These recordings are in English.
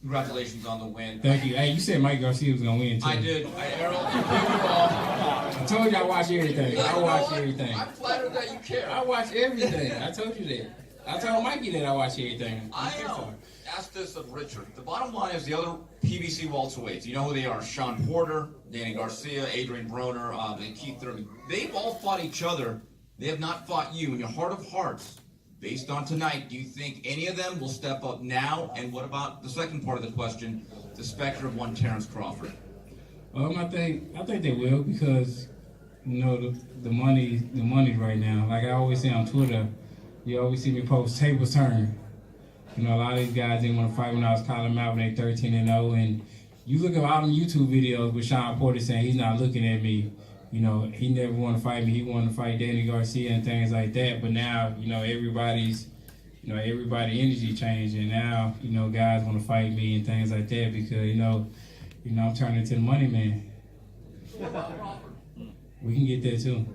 Congratulations on the win. Thank you. Hey, you said Mike Garcia was gonna win too. I did. Errol, you gave it all. I told you I watch everything. I watch everything. I'm flattered that you care. I watch everything. I told you that. I told Mikey that I watch everything. I asked this of Richard. The bottom line is the other PBC welterweights. You know who they are: Sean Porter, Danny Garcia, Adrian Broner, and Keith Thurman. They've all fought each other. They have not fought you. In your heart of hearts, based on tonight, do you think any of them will step up now? And what about the second part of the question, the specter of one Terrence Crawford? I think they will because the money's right now. Like I always say on Twitter, you always see me post tables turn. A lot of these guys didn't want to fight when I was calling them out when they 13-0, and you look at all them YouTube videos with Sean Porter saying he's not looking at me. He never wanted to fight me. He wanted to fight Danny Garcia and things like that. But now, everybody's energy changed, and now, guys want to fight me and things like that because, I'm turning into the money man. We can get there too.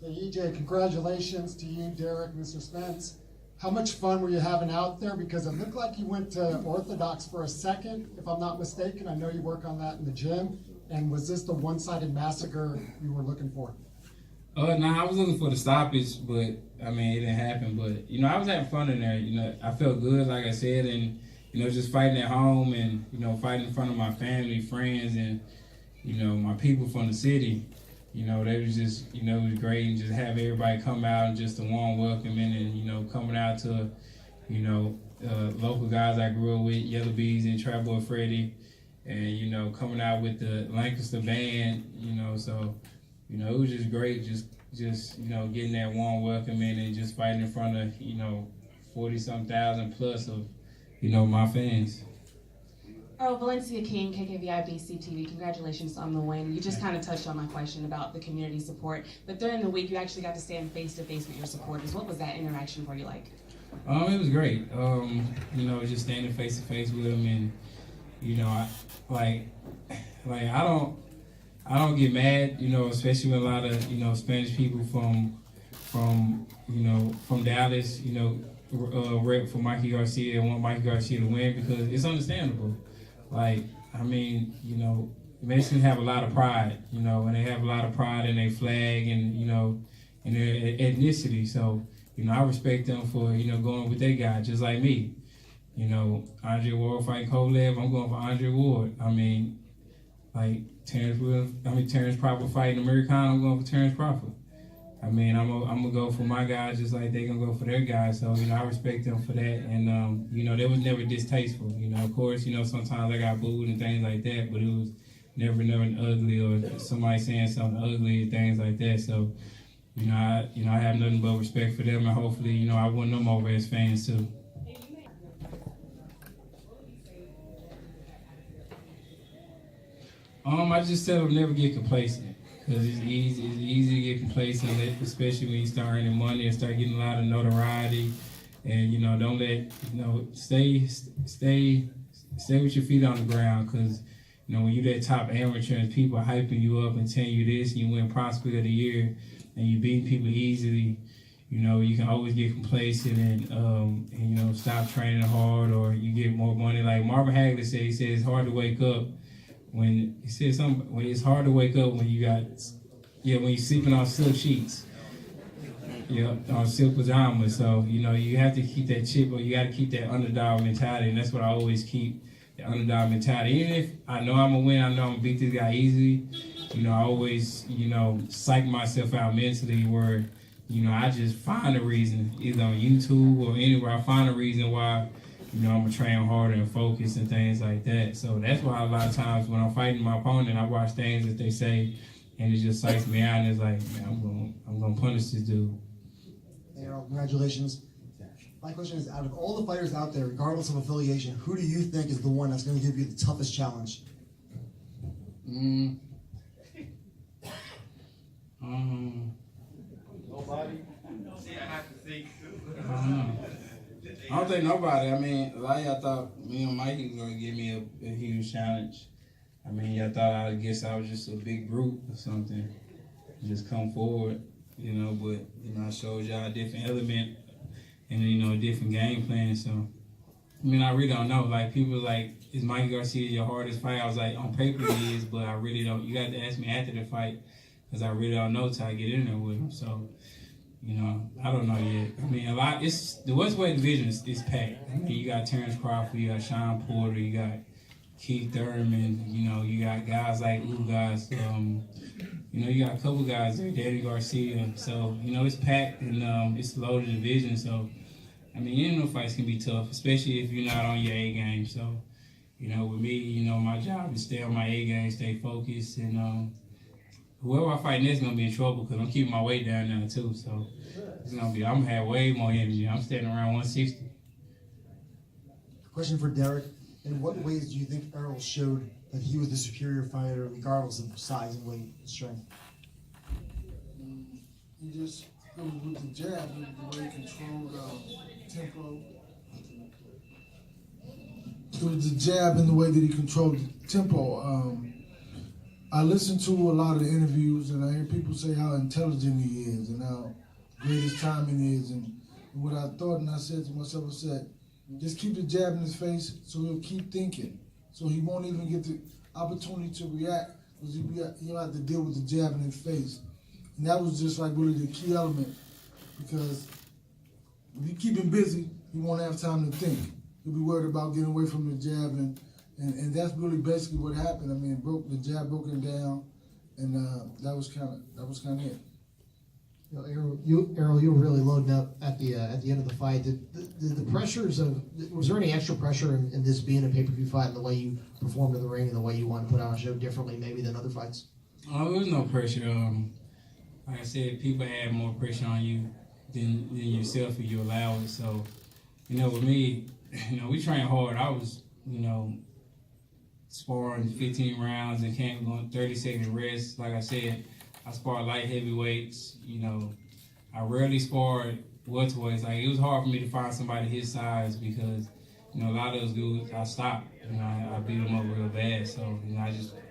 Hey, EJ, congratulations to you, Derek, Mr. Spence. How much fun were you having out there? Because it looked like you went to Orthodox for a second, if I'm not mistaken. I know you work on that in the gym. And was this the one-sided massacre you were looking for? No, I was looking for the stoppage, but it didn't happen. But I was having fun in there. I felt good, like I said, and just fighting at home and fighting in front of my family, friends, and my people from the city. They was just it was great, and just have everybody come out and just a warm welcoming, and coming out to local guys I grew up with, Yellow Bees and Trap Boy Freddie. And coming out with the Lancaster band, so it was just great, just getting that warm welcome in and just fighting in front of 40-some thousand plus of my fans. Errol, Valencia King, KKVI BCTV, congratulations on the win. You just kind of touched on my question about the community support, but during the week you actually got to stand face to face with your supporters. What was that interaction for you like? It was great. Just standing face to face with them, and I don't get mad, especially with a lot of Spanish people from Dallas, rep for Mikey Garcia and want Mikey Garcia to win because it's understandable. Mexicans have a lot of pride, and they have a lot of pride in their flag and in their ethnicity. So I respect them for going with their guy just like me. Andre Ward fighting Kovalev, I'm going for Andre Ward. Terrence Crawford fighting Americano, I'm going for Terrence Crawford. I'm gonna go for my guys just like they gonna go for their guys. So I respect them for that, and they was never distasteful. Of course, sometimes I got booed and things like that, but it was never nothing ugly or somebody saying something ugly and things like that. So I have nothing but respect for them, and hopefully I win them over as fans too. I just tell them never get complacent, because it's easy to get complacent, especially when you start earning money and start getting a lot of notoriety, and don't let stay with your feet on the ground, because when you that top amateur and people are hyping you up and telling you this, and you win Prospect of the Year, and you beat people easily, you can always get complacent and stop training hard, or you get more money. Like Marvin Hagler said, he said it's hard to wake up. When he said something, when it's hard to wake up when when you're sleeping on silk sheets, on silk pajamas. So you have to keep that chip, or you got to keep that underdog mentality, and that's what I always keep, the underdog mentality. Even if I know I'm gonna win, I know I'm gonna beat this guy easily. I always psych myself out mentally where I just find a reason, either on YouTube or anywhere. I find a reason why. I'm gonna train harder and focus and things like that. So that's why a lot of times when I'm fighting my opponent, I watch things that they say, and it just psychs me out. And it's like, man, I'm gonna punish this dude. Hey, Errol, congratulations. My question is, out of all the fighters out there, regardless of affiliation, who do you think is the one that's going to give you the toughest challenge? Nobody? See, I have to think. I don't think nobody. A lot of y'all thought me and Mikey was going to give me a huge challenge. Y'all thought I was just a big group or something. Just come forward, but I showed y'all a different element and, a different game plan. So I mean, I really don't know. Like, people like, is Mikey Garcia your hardest fight? I was like, on paper he is, but I really don't. You got to ask me after the fight, because I really don't know till I get in there with him. So, you know, I don't know yet. I mean, the Westway division is packed. I mean, you got Terrence Crawford, you got Sean Porter, you got Keith Thurman, you know, you got guys like guys. You know, you got a couple guys there, Danny Garcia. So, you know, it's packed and it's a loaded division. So, I mean, you know, fights can be tough, especially if you're not on your A game. So, you know, with me, you know, my job is stay on my A game, stay focused, and whoever I fight next is gonna be in trouble because I'm keeping my weight down now too. So it's gonna be, I'm gonna have way more energy. I'm standing around 160. Question for Derek: in what ways do you think Errol showed that he was the superior fighter, regardless of size and weight and strength? He just with the jab, the way he controlled tempo. With the jab and the way that he controlled the tempo. I listen to a lot of the interviews and I hear people say how intelligent he is and how great his timing is. And what I thought and I said to myself, I said, just keep the jab in his face so he'll keep thinking. So he won't even get the opportunity to react because he'll have to deal with the jab in his face. And that was just like really the key element because if you keep him busy, he won't have time to think. He'll be worried about getting away from the jab and that's really basically what happened. I mean, the jab broke him down, and that was kind of it. You know, Errol, you were really loading up at the end of the fight. The pressures of, was there any extra pressure in this being a pay-per-view fight and the way you performed in the ring and the way you want to put on a show differently maybe than other fights? Oh, there was no pressure. Like I said, people have more pressure on you than yourself if you allow it. So, you know, with me, you know, we train hard. I was, you know, sparring 15 rounds and came going 30-second rest. Like I said, I sparred light heavyweights. You know, I rarely sparred welterweights. Like, it was hard for me to find somebody his size because, you know, a lot of those dudes I stopped. You know, I beat them up real bad. So, you know,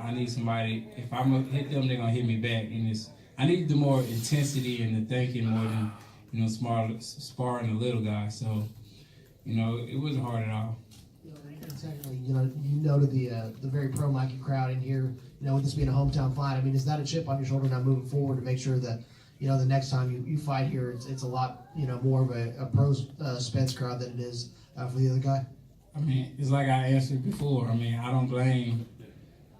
I need somebody. If I'm gonna hit them, they're gonna hit me back. And I need the more intensity and the thinking more than, you know, sparring a little guy. So, you know, it wasn't hard at all. And secondly, you noted the very pro-Mikey crowd in here. You know, with this being a hometown fight, I mean, is that a chip on your shoulder now moving forward to make sure that, you know, the next time you fight here, it's a lot, you know, more of a pro Spence crowd than it is for the other guy? I mean, it's like I answered before. I mean, I don't blame,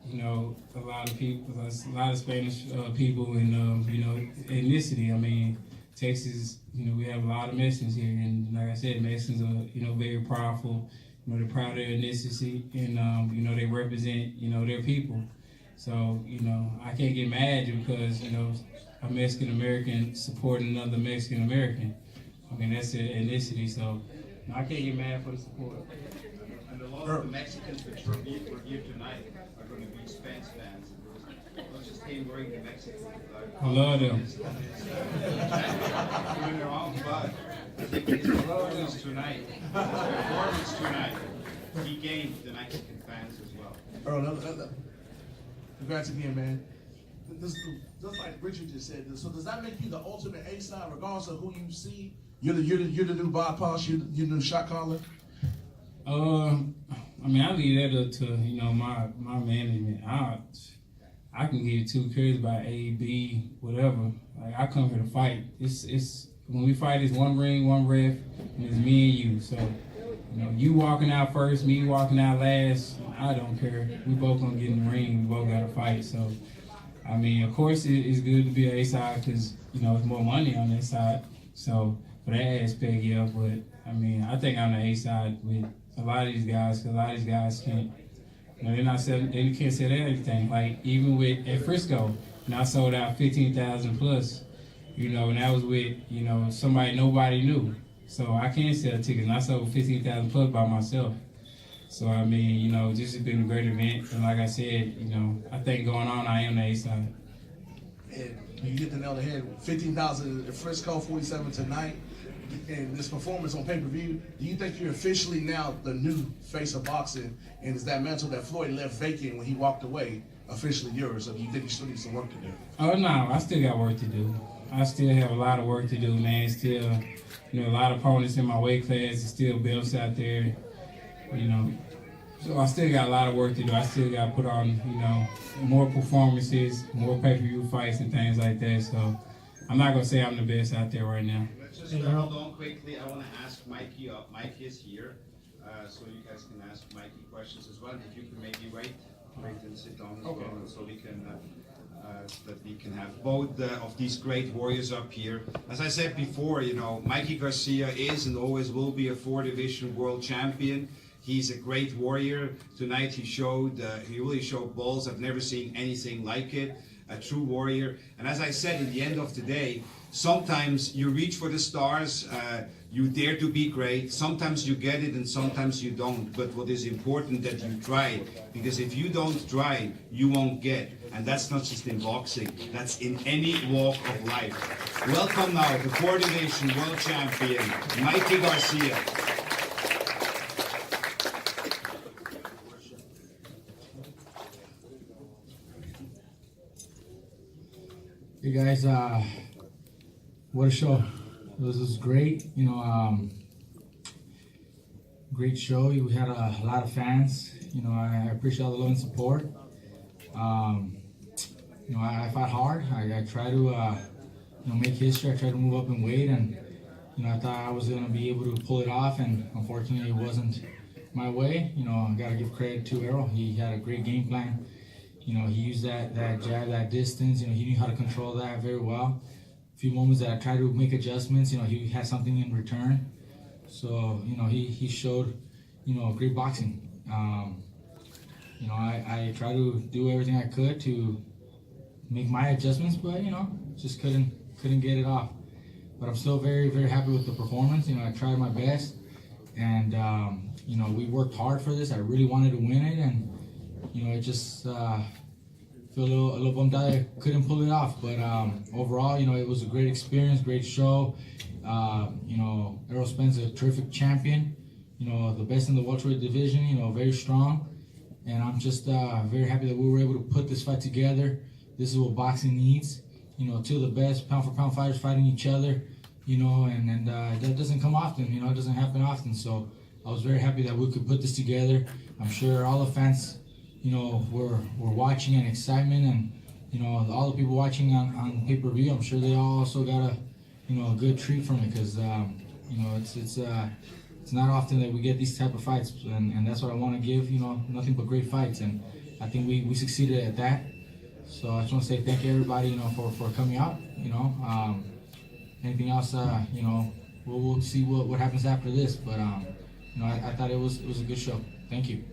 you know, a lot of people, a lot of Spanish people and, you know, ethnicity. I mean, Texas, you know, we have a lot of Mexicans here, and like I said, Mexicans are, you know, very powerful. You know, they're proud of their ethnicity, and you know, they represent, you know, their people. So, you know, I can't get mad because, you know, a Mexican American supporting another Mexican American. I mean, that's their ethnicity. So, you know, I can't get mad for the support. And a lot of the Mexicans that were here tonight are going to be Spence fans. Not just him wearing the Mexican flag. I love them. Doing their own flag. I think his performance tonight, he gained the Mexican fans as well. Earl, congrats again, man. Just like Richard just said, so does that make you the ultimate A-side, regardless of who you see? You're the new bypass, you're the new shot caller? I mean, I leave that up to, you know, my management. I can give two cares about A, B, whatever. Like, I come here to fight. It's when we fight, it's one ring, one ref, and it's me and you. So, you know, you walking out first, me walking out last, I don't care. We both gonna get in the ring. We both gotta fight. So, I mean, of course, it's good to be an A-side because, you know, it's more money on that side. So, for that aspect, yeah. But, I mean, I think I'm the A-side with a lot of these guys because a lot of these guys can't, you know, they can't sell everything. Like, even at Frisco, and I sold out 15,000 plus, you know, and that was with, you know, somebody nobody knew. So I can't sell tickets, and I sold 15,000 plus by myself. So, I mean, you know, this has been a great event, and like I said, you know, I think going on, I am the A-side. And you get the nail on the head, 15,000 at Frisco, 47 tonight, and this performance on pay-per-view, do you think you're officially now the new face of boxing, and is that mantle that Floyd left vacant when he walked away officially yours, or do you think you still need some work to do? Oh, no, I still got work to do. I still have a lot of work to do, man. Still, you know, a lot of opponents in my weight class, there's still belts out there. you know, so I still got a lot of work to do. I still got to put on, you know, more performances, more pay-per-view fights and things like that. So I'm not gonna say I'm the best out there right now. Let's just hold on quickly. I want to ask Mikey up. Mikey is here, so you guys can ask Mikey questions as well. If you can maybe wait and sit down as well, so we can that we can have both of these great warriors up here. As I said before, you know, Mikey Garcia is and always will be a 4-division world champion. He's a great warrior. Tonight he really showed balls. I've never seen anything like it. A true warrior. And as I said, in the end of the day, sometimes you reach for the stars, you dare to be great. Sometimes you get it and sometimes you don't. But what is important that you try, because if you don't try, you won't get. And that's not just in boxing, that's in any walk of life. Welcome now, the 4-division world champion, Mikey Garcia. Hey guys, what a show. It was great, you know, great show. We had a lot of fans. You know, I appreciate all the love and support. You know, I fought hard. I try to, you know, make history. I try to move up in weight, and you know, I thought I was gonna be able to pull it off, and unfortunately, it wasn't my way. You know, I gotta give credit to Errol. He had a great game plan. You know, he used that jab, that distance. You know, he knew how to control that very well. A few moments that I tried to make adjustments, you know, he had something in return. So, you know, he showed, you know, great boxing. You know, I tried to do everything I could to make my adjustments, but, you know, just couldn't get it off. But I'm still very, very happy with the performance. You know, I tried my best, and, you know, we worked hard for this. I really wanted to win it, and you know, it just feel a little bummed out I couldn't pull it off. But overall, you know, it was a great experience, great show. You know, Errol Spence is a terrific champion. You know, the best in the welterweight division. You know, very strong. And I'm just very happy that we were able to put this fight together. This is what boxing needs. You know, two of the best pound-for-pound fighters fighting each other. You know, and that doesn't come often. You know, it doesn't happen often. So I was very happy that we could put this together. I'm sure all the fans, you know, we're watching in excitement, and you know, all the people watching on pay-per-view, I'm sure they all also got a good treat from it, because you know, it's not often that we get these type of fights, and that's what I want to give. You know, nothing but great fights, and I think we succeeded at that. So I just want to say thank you everybody, you know, for coming out. You know, anything else, you know, we'll see what happens after this, but you know, I thought it was a good show. Thank you.